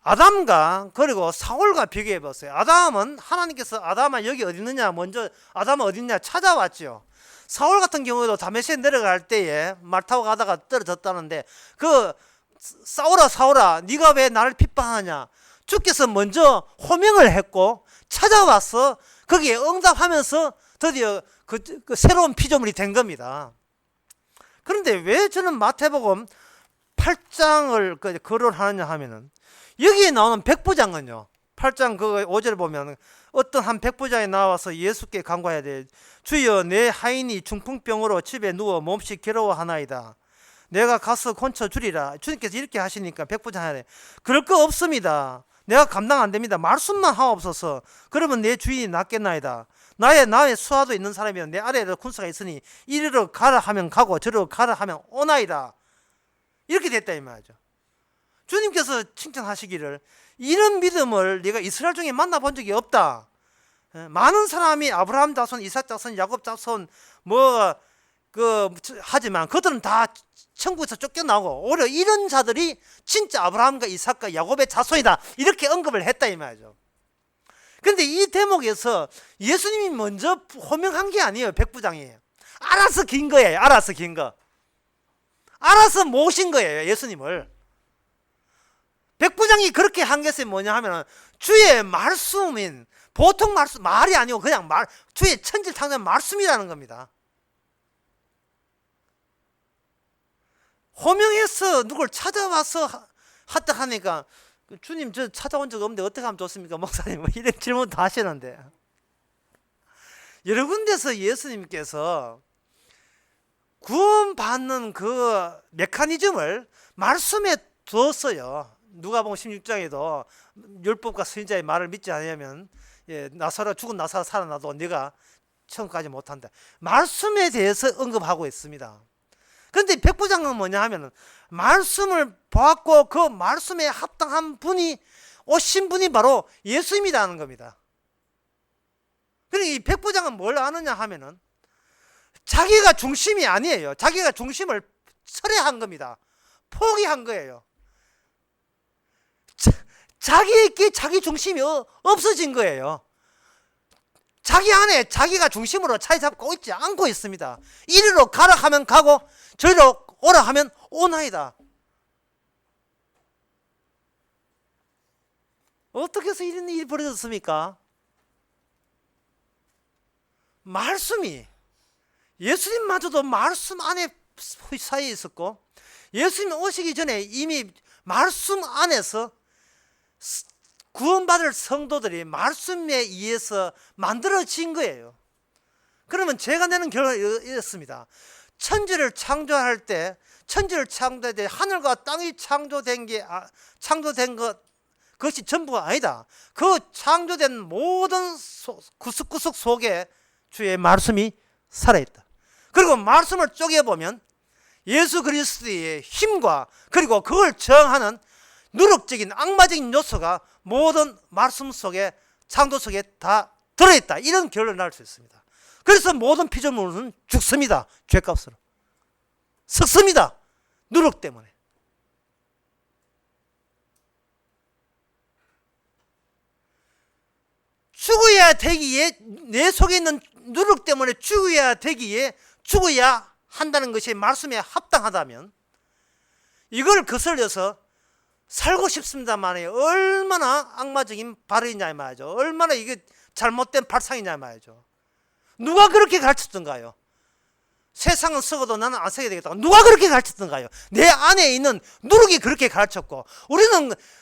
아담과 그리고 사울과 비교해 봤어요. 아담은 하나님께서 아담아 여기 어디 있느냐, 먼저 아담은 어디 있냐 찾아왔죠. 사울 같은 경우에도 다메섹에 내려갈 때에 말 타고 가다가 떨어졌다는데, 그 사울아 네가 왜 나를 핍박하냐, 주께서 먼저 호명을 했고 찾아와서 거기에 응답하면서 드디어 그 새로운 피조물이 된 겁니다. 그런데 왜 저는 마태복음 8장을 거론하느냐 하면은, 여기에 나오는 백부장은요, 8장 그 5절 보면 어떤 한 백부장이 나와서 예수께 간구해야 돼. 주여, 내 하인이 중풍병으로 집에 누워 몸시 괴로워하나이다. 내가 가서 건쳐 주리라. 주님께서 이렇게 하시니까 백부장이 그럴 거 없습니다. 내가 감당 안 됩니다. 말씀만 하옵소서. 그러면 내 주인이 낫겠나이다. 나의 수하도 있는 사람이면 내 아래에 군사가 있으니 이리로 가라 하면 가고 저리로 가라 하면 오나이다. 이렇게 됐다 이 말이죠. 주님께서 칭찬하시기를, 이런 믿음을 네가 이스라엘 중에 만나본 적이 없다. 많은 사람이 아브라함 자손, 이삭 자손, 야곱 자손 하지만 그들은 다 천국에서 쫓겨나고 오히려 이런 자들이 진짜 아브라함과 이삭과 야곱의 자손이다. 이렇게 언급을 했다 이 말이죠. 그런데 이 대목에서 예수님이 먼저 호명한 게 아니에요. 백부장이 알아서 긴 거예요. 알아서 긴 거. 알아서 모신 거예요. 예수님을. 백부장이 그렇게 한 것이 뭐냐 하면, 주의 말씀인, 보통 말이 아니고 그냥 주의 천지창조의 말씀이라는 겁니다. 호명해서 누굴 찾아와서 하다 하니까, 주님 저 찾아온 적 없는데 어떻게 하면 좋습니까? 목사님 이런 질문도 하시는데, 여러 군데서 예수님께서 구원받는 그 메커니즘을 말씀에 두었어요. 누가복음 16장에도 율법과 선지자의 말을 믿지 않으면 죽은 나사로 살아나도 네가 천국까지 못한다. 말씀에 대해서 언급하고 있습니다. 그런데 백부장은 뭐냐 하면, 말씀을 보았고 그 말씀에 합당한 분이 오신 분이 바로 예수님이라는 겁니다. 그러니까 이 백부장은 뭘 아느냐 하면은, 자기가 중심이 아니에요. 자기가 중심을 철회한 겁니다. 포기한 거예요. 자기에게 자기 중심이 없어진 거예요. 자기 안에 자기가 중심으로 자리 잡고 있지 않고 있습니다. 이리로 가라 하면 가고 저리로 오라 하면 오나이다. 어떻게 해서 이런 일이 벌어졌습니까? 말씀이, 예수님마저도 말씀 안에 사이에 있었고, 예수님 오시기 전에 이미 말씀 안에서 구원받을 성도들이 말씀에 의해서 만들어진 거예요. 그러면 제가 내는 결론은 이렇습니다. 천지를 창조할 때, 하늘과 땅이 창조된 그것이 전부가 아니다. 그 창조된 모든 구석구석 속에 주의 말씀이 살아있다. 그리고 말씀을 쪼개보면 예수 그리스도의 힘과 그리고 그걸 저항하는 누력적인 악마적인 요소가 모든 말씀 속에, 창조 속에 다 들어있다. 이런 결론을 날 수 있습니다. 그래서 모든 피조물은 죽습니다. 죄값으로. 썩습니다. 누력 때문에. 죽어야 되기에, 내 속에 있는 누력 때문에 죽어야 되기에 죽어야 한다는 것이 말씀에 합당하다면, 이걸 거슬려서 살고 싶습니다만 얼마나 악마적인 발언이냐 말이죠. 얼마나 이게 잘못된 발상이냐 말이죠. 누가 그렇게 가르쳤던가요? 세상은 썩어도 나는 안 썩어야 되겠다. 누가 그렇게 가르쳤던가요? 내 안에 있는 누룩이 그렇게 가르쳤고,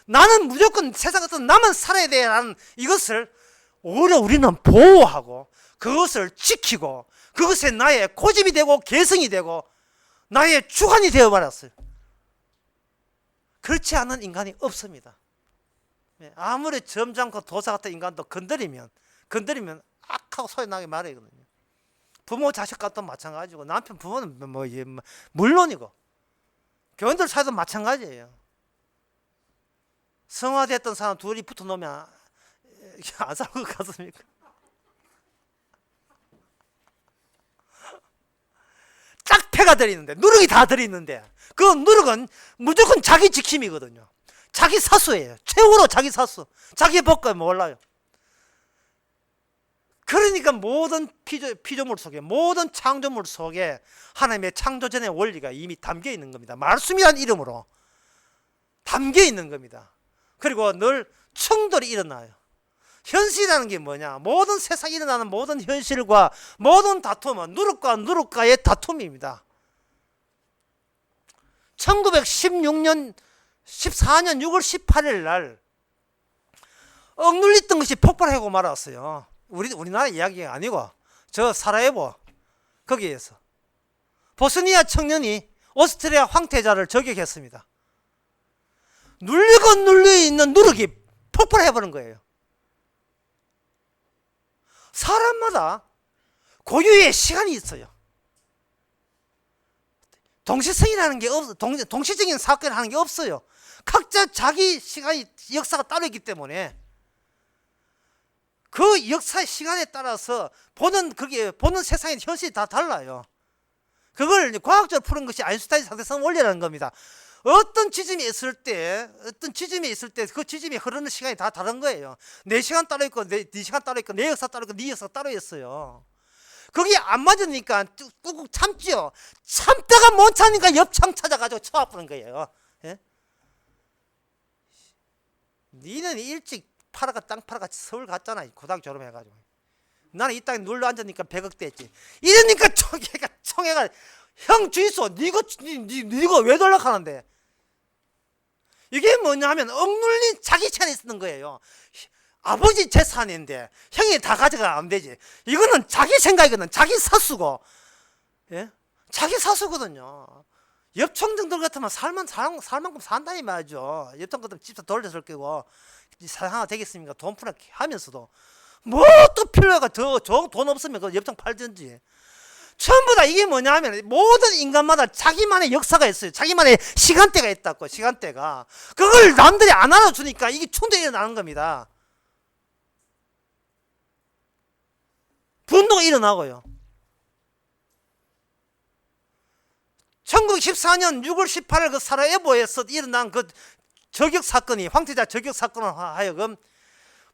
나는 무조건 세상 같은 나만 살아야 돼라는 이것을 오히려 우리는 보호하고 그것을 지키고 그것에 나의 고집이 되고 개성이 되고 나의 주관이 되어버렸어요. 그렇지 않은 인간이 없습니다. 아무리 점잖고 도사 같은 인간도 건드리면 악하고 소리 나게 말하거든요. 부모 자식과도 마찬가지고, 남편 부모는 물론이고, 교인들 사이도 마찬가지예요. 성화됐던 사람 둘이 붙어 놓으면 안 살 것 같습니까? 짝패가 들어있는데, 누룩이 다 들어있는데, 그 누룩은 무조건 자기 지킴이거든요. 자기 사수예요. 최후로 자기 사수. 자기 법과 몰라요. 그러니까 모든 피조물 속에, 모든 창조물 속에 하나님의 창조전의 원리가 이미 담겨 있는 겁니다. 말씀이란 이름으로 담겨 있는 겁니다. 그리고 늘 충돌이 일어나요. 현실이라는 게 뭐냐? 모든 세상에 일어나는 모든 현실과 모든 다툼은 누룩과 누룩과의 다툼입니다. 1914년 6월 18일 날 억눌렸던 것이 폭발하고 말았어요. 우리나라 이야기가 아니고 저 사라예보 거기에서 보스니아 청년이 오스트리아 황태자를 저격했습니다. 눌리고 눌려있는 누룩이 폭발해버린 거예요. 사람마다 고유의 시간이 있어요. 동시성이라는 게 동시적인 사건을 하는 게 없어요. 각자 자기 시간이, 역사가 따로 있기 때문에 그 역사의 시간에 따라서 보는 세상의 현실이 다 달라요. 그걸 과학적으로 푸는 것이 아인슈타인 상대성 원리라는 겁니다. 어떤 지점이 있을 때 그 지점이 흐르는 시간이 다 다른 거예요. 내 시간 따로 있고 네 시간 따로 있고 내 역사 따로 있고 네 역사 따로 있어요. 그게 안 맞으니까 꾹꾹 참지요. 참다가 못 참으니까 옆창 찾아가지고 쳐아프는 거예요. 예? 니는 일찍 땅 팔아같이 서울 갔잖아. 고등학교 졸업해가지고. 나는 이 땅에 눌러 앉으니까 100억 됐지. 이러니까 청해가 형 주이소, 니가 왜 돌락하는데? 이게 뭐냐 하면 억눌린 자기 시간이 있는 거예요. 아버지 재산인데 형이 다 가져가면 안 되지. 이거는 자기 생각이거든. 자기 사수고, 예? 자기 사수거든요. 엽청정들 같으면 살 만큼 산다 이 말이죠. 엽청 같으면 집도 돌려줄 거고 사장 하나 되겠습니까? 돈 푸나 하면서도 뭐 또 필요가 돈 없으면 그 엽청 팔든지. 전부 다 이게 뭐냐 하면 모든 인간마다 자기만의 역사가 있어요. 자기만의 시간대가 있다고. 시간대가 그걸 남들이 안 알아주니까 이게 충돌이 일어나는 겁니다. 분노가 일어나고요. 1914년 6월 18일 그 사라예보에서 일어난 그 저격 사건이 황태자 저격 사건을 하여금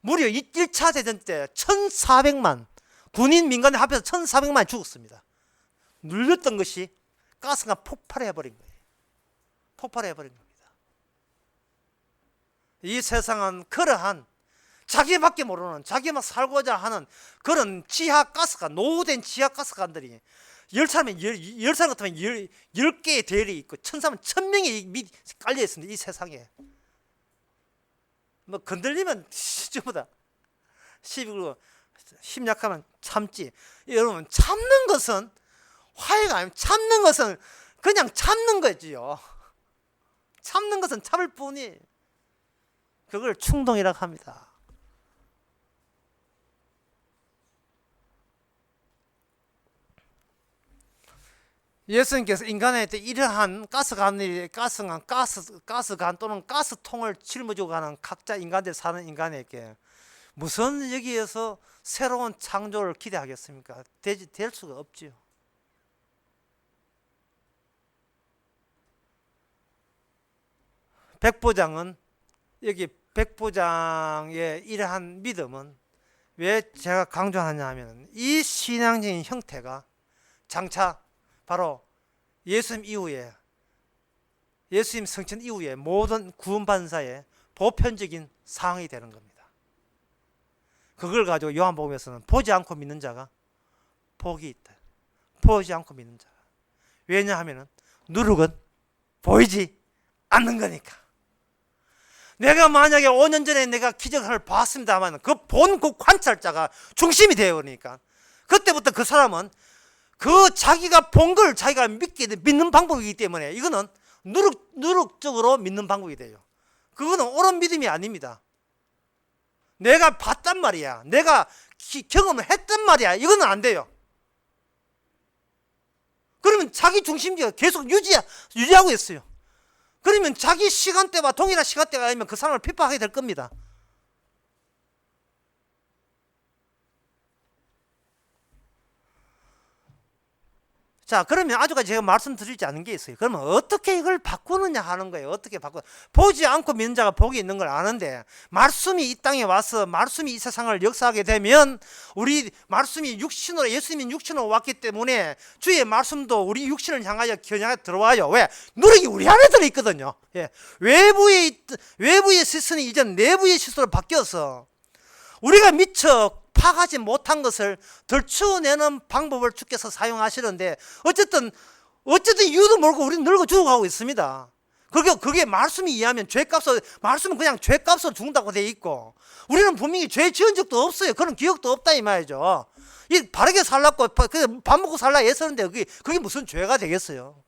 무려 1차 대전 때 1,400만 군인 민간인 합해서 1,400만이 죽었습니다. 눌렸던 것이 가스가 폭발해버린 거예요. 폭발해버린 겁니다. 이 세상은 그러한 자기밖에 모르는, 자기만 살고자 하는 그런 지하가스가, 노후된 지하가스관들이 10사람이 10사람 같으면 10개의 대열이 있고 1,000사람은 1,000명이 깔려 있습니다. 이 세상에. 뭐 건들리면 전부 다 시비고 힘 약하면 참지. 여러분, 참는 것은 화해가 아니면 참는 것은 그냥 참는 거지요. 참는 것은 참을 뿐이. 그걸 충동이라고 합니다. 예수님께서 인간에 때 이러한 가스관 또는 가스통을 짊어지고 가는 각자 인간들 사는 인간에게 무슨 여기에서 새로운 창조를 기대하겠습니까? 될 수가 없지요. 백보장은, 여기 백보장의 이러한 믿음은 왜 제가 강조하냐 하면, 이 신앙적인 형태가 장차 바로 예수님 이후에, 예수님 성천 이후에 모든 구원반사의 보편적인 상황이 되는 겁니다. 그걸 가지고 요한복음에서는 보지 않고 믿는 자가 복이 있다. 보지 않고 믿는 자가. 왜냐하면 누룩은 보이지 않는 거니까. 내가 만약에 5년 전에 내가 기적을 봤습니다만 그 본 그 관찰자가 중심이 되어 버리니까 그때부터 그 사람은 그 자기가 본 걸 자기가 믿는 방법이기 때문에 이거는 누룩적으로 믿는 방법이 돼요. 그거는 옳은 믿음이 아닙니다. 내가 봤단 말이야. 내가 경험을 했단 말이야. 이거는 안 돼요. 그러면 자기 중심주의가 계속 유지하고 있어요. 그러면 자기 시간대와 동일한 시간대가 아니면 그 사람을 핍박하게 될 겁니다. 자, 그러면 아주까지 제가 말씀드리지 않은 게 있어요. 그러면 어떻게 이걸 바꾸느냐 하는 거예요. 어떻게 바꿔? 보지 않고 믿는 자가 복이 있는 걸 아는데, 말씀이 이 땅에 와서 말씀이 이 세상을 역사하게 되면, 우리 말씀이 육신으로, 예수님이 육신으로 왔기 때문에 주의 말씀도 우리 육신을 향하여 겨냥해 들어와요. 왜? 누룩이 우리 안에 들어있거든요. 예. 외부의 시선이 이제 내부의 시선으로 바뀌어서 우리가 미처 파악하지 못한 것을 덜추어내는 방법을 주께서 사용하시는데, 어쨌든 이유도 모르고 우리는 늙어 죽어가고 있습니다. 그게 말씀이 이해하면 말씀은 그냥 죄값으로 죽는다고 돼 있고, 우리는 분명히 죄 지은 적도 없어요. 그런 기억도 없다 이 말이죠. 이 바르게 살라고 밥 먹고 살라 애쓰는데 그게 무슨 죄가 되겠어요?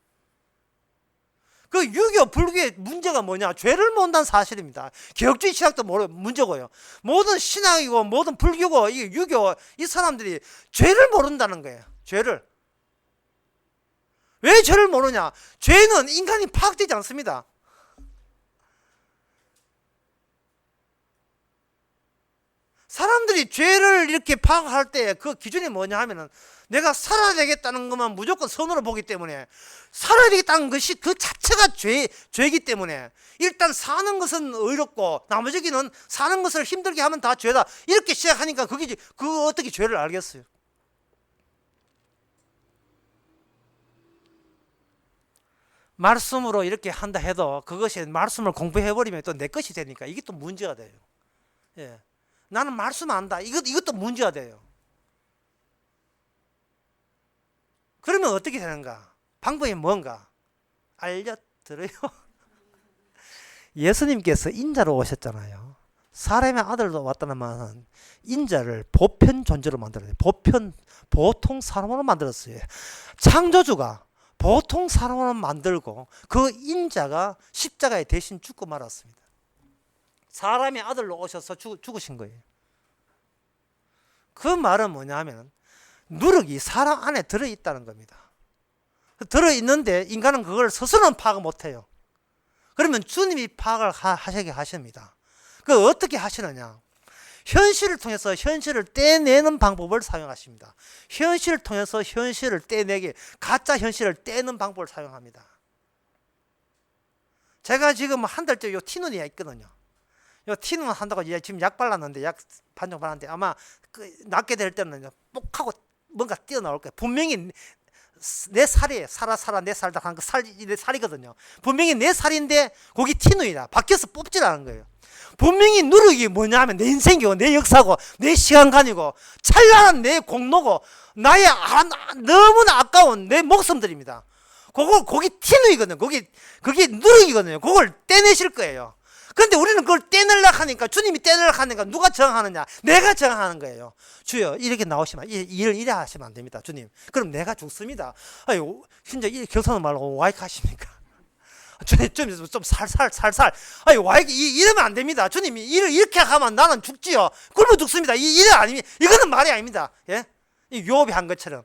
그 유교, 불교의 문제가 뭐냐? 죄를 모른다는 사실입니다. 개혁주의 신학도 문제고요. 모든 신학이고 모든 불교고 이 유교, 이 사람들이 죄를 모른다는 거예요. 죄를. 왜 죄를 모르냐? 죄는 인간이 파악되지 않습니다. 사람들이 죄를 이렇게 파악할 때 그 기준이 뭐냐 하면은, 내가 살아야 되겠다는 것만 무조건 선으로 보기 때문에, 살아야 되겠다는 것이 그 자체가 죄이기 때문에, 일단 사는 것은 의롭고 나머지는 사는 것을 힘들게 하면 다 죄다, 이렇게 시작하니까 그거 어떻게 죄를 알겠어요? 말씀으로 이렇게 한다 해도 그것이 말씀을 공부해버리면 또 내 것이 되니까 이게 또 문제가 돼요. 예. 나는 말씀 안다. 이것도 문제가 돼요. 그러면 어떻게 되는가? 방법이 뭔가? 알려드려요. 예수님께서 인자로 오셨잖아요. 사람의 아들로 왔다는 말은 인자를 보편 존재로 만들어요. 보통 사람으로 만들었어요. 창조주가 보통 사람으로 만들고 그 인자가 십자가에 대신 죽고 말았습니다. 사람의 아들로 오셔서 죽으신 거예요. 그 말은 뭐냐 하면, 누룩이 사람 안에 들어있다는 겁니다. 들어있는데 인간은 그걸 스스로는 파악을 못해요. 그러면 주님이 파악을 하시게 하십니다. 그 어떻게 하시느냐? 현실을 통해서 현실을 떼내는 방법을 사용하십니다. 현실을 통해서 현실을 떼내게, 가짜 현실을 떼는 방법을 사용합니다. 제가 지금 한 달째 요 티눈이 있거든요. 요 티눈 한다고 지금 약 발랐는데, 약 반정 발랐는데 아마 낫게 될 때는 뽁하고 뭔가 뛰어나올 거예요. 분명히 내 살이에요. 살아 내 살다 하는 거 내 살이거든요. 분명히 내 살인데 거기 티눈이라 바뀌어서 뽑질 않은 거예요. 분명히 누룩이 뭐냐 하면 내 인생이고 내 역사고 내 시간간이고 찬란한 내 공로고 나의 너무나 아까운 내 목숨들입니다. 거기 티눈이거든요. 그게 누룩이거든요. 그걸 떼내실 거예요. 근데 우리는 그걸 떼내려고 하니까, 주님이 떼내려고 하니까 누가 정하느냐? 내가 정하는 거예요. 주여, 이렇게 나오시면, 일을 이래 하시면 안 됩니다. 주님. 그럼 내가 죽습니다. 아유, 진짜 교사는 말로 와이크 하십니까? 주님, 좀 살살. 아유, 와이크, 이러면 안 됩니다. 주님이 일을 이렇게 하면 나는 죽지요. 굶어 죽습니다. 일 아닙니다. 이거는 말이 아닙니다. 예? 이 요업이 한 것처럼.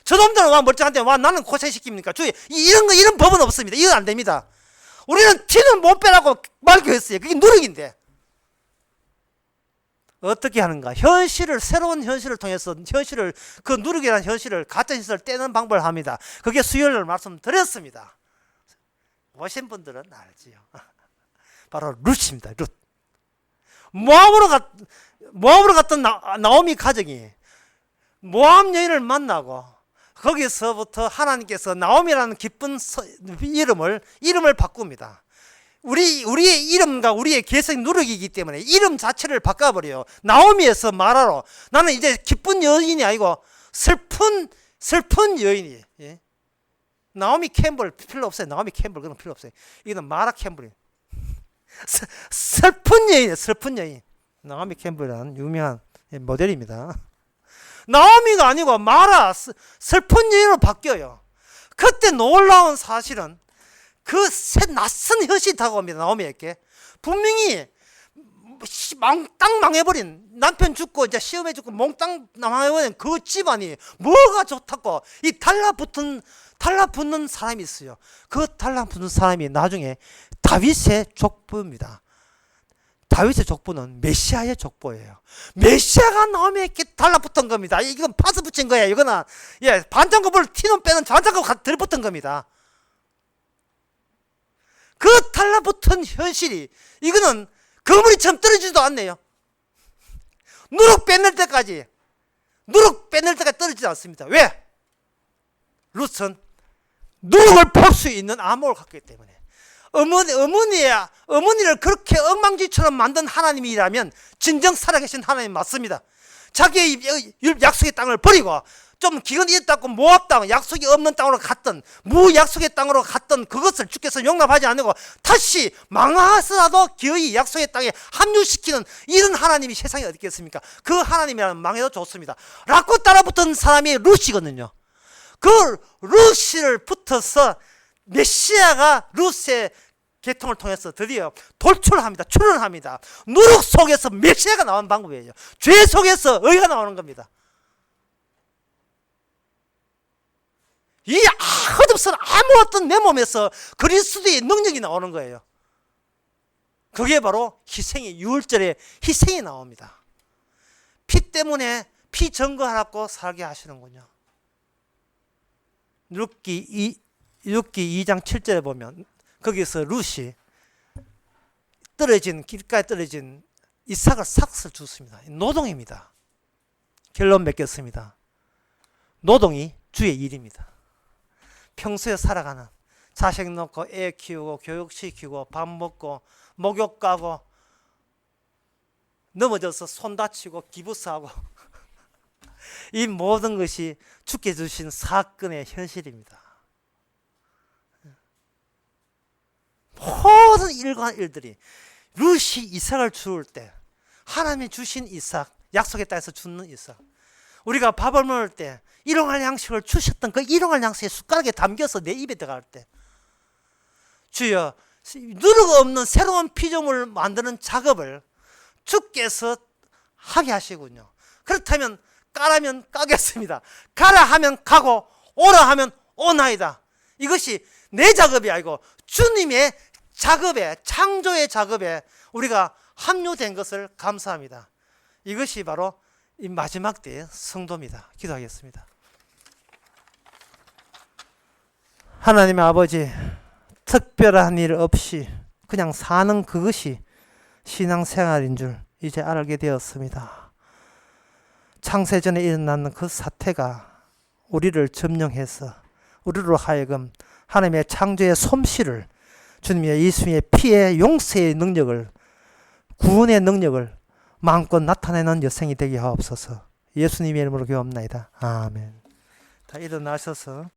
저놈들은 와 멀쩡한데, 와 나는 고생시킵니까? 주여, 이런 법은 없습니다. 이건 안 됩니다. 우리는 티는 못 빼라고 말교했어요. 그게 누룩인데. 어떻게 하는가? 새로운 현실을 통해서 그 누룩이라는 현실을, 가짜현실을 떼는 방법을 합니다. 그게 수요일날 말씀드렸습니다. 오신 분들은 알지요. 바로 룻입니다. 룻. 모압으로 갔던 나오미 가정이 모압 여인을 만나고, 거기서부터 하나님께서 나오미라는 기쁜 이름을 바꿉니다. 우리의 이름과 우리의 개성 누룩이기 때문에 이름 자체를 바꿔버려요. 나오미에서 마라로. 나는 이제 기쁜 여인이 아니고 슬픈 여인이. 예? 나오미 캠벨 필요 없어요. 나오미 캠벨 그런 필요 없어요. 이거는 마라 캠벨이. 슬픈 여인이에요. 슬픈 여인. 나오미 캠벨이라는 유명한 모델입니다. 나오미가 아니고 마라, 슬픈 여인으로 바뀌어요. 그때 놀라운 사실은 그 낯선 현실이 다가옵니다. 나오미에게. 분명히 몽땅 망해버린, 남편 죽고 이제 시험에 죽고 몽땅 망해버린 그 집안이 뭐가 좋다고 이 달라붙는 사람이 있어요. 그 달라붙는 사람이 나중에 다윗의 족보입니다. 다윗의 족보는 메시아의 족보예요. 메시아가 나오미에게 달라붙은 겁니다. 이건 파스 붙인 거예요. 이거는 반장급을 티는 빼는 반장급 들붙은 겁니다. 그 달라붙은 현실이, 이거는 거물이처럼 떨어지지도 않네요. 누룩 빼낼 때까지 떨어지지 않습니다. 왜? 룻은 누룩을 볼 수 있는 암호를 갖기 때문에. 어머니를 그렇게 엉망진처럼 만든 하나님이라면 진정 살아계신 하나님 맞습니다. 자기의 약속의 땅을 버리고 좀 기근이 있다고 모압 땅, 약속이 없는 땅으로 갔던, 무약속의 땅으로 갔던 그것을 주께서 용납하지 않고 다시 망하서라도 기어이 약속의 땅에 합류시키는 이런 하나님이 세상에 어디 있겠습니까? 그 하나님이라면 망해도 좋습니다. 라고 따라붙은 사람이 룻이거든요. 그 룻을 붙어서 메시아가 룻의 계통을 통해서 드디어 출현합니다. 누룩 속에서 메시아가 나오는 방법이에요. 죄 속에서 의가 나오는 겁니다. 이 헛없은 아무 어떤 내 몸에서 그리스도의 능력이 나오는 거예요. 그게 바로 희생이, 유월절에 희생이 나옵니다. 피 때문에 피 증거하라고 살게 하시는군요. 룻기 2장 7절에 보면 거기서 룻이 길가에 떨어진 이삭을 삭을 주습니다. 노동입니다. 결론 맺겠습니다. 노동이 주의 일입니다. 평소에 살아가는, 자식 낳고 애 키우고 교육시키고 밥 먹고 목욕 가고 넘어져서 손 다치고 기부스하고 이 모든 것이 주께 주신 사건의 현실입니다. 모든 일들이 룻이 이삭을 주울 때, 하나님이 주신 이삭, 약속의 땅에서 주는 이삭, 우리가 밥을 먹을 때 일용할 양식을 주셨던 그 일용할 양식이 숟가락에 담겨서 내 입에 들어갈 때, 주여, 누룩 없는 새로운 피조물을 만드는 작업을 주께서 하게 하시군요. 그렇다면 까라면 까겠습니다. 가라 하면 가고 오라 하면 오나이다. 이것이 내 작업이 아니고 주님의 작업에, 창조의 작업에 우리가 합류된 것을 감사합니다. 이것이 바로 이 마지막 때의 성도입니다. 기도하겠습니다. 하나님의 아버지, 특별한 일 없이 그냥 사는 그것이 신앙생활인 줄 이제 알게 되었습니다. 창세전에 일어나는 그 사태가 우리를 점령해서 우리로 하여금 하나님의 창조의 솜씨를, 주님의 예수님의 피의 용서의 능력을, 구원의 능력을 마음껏 나타내는 여생이 되게 하옵소서. 예수님의 이름으로 기도합나이다. 아멘. 다 일어나셔서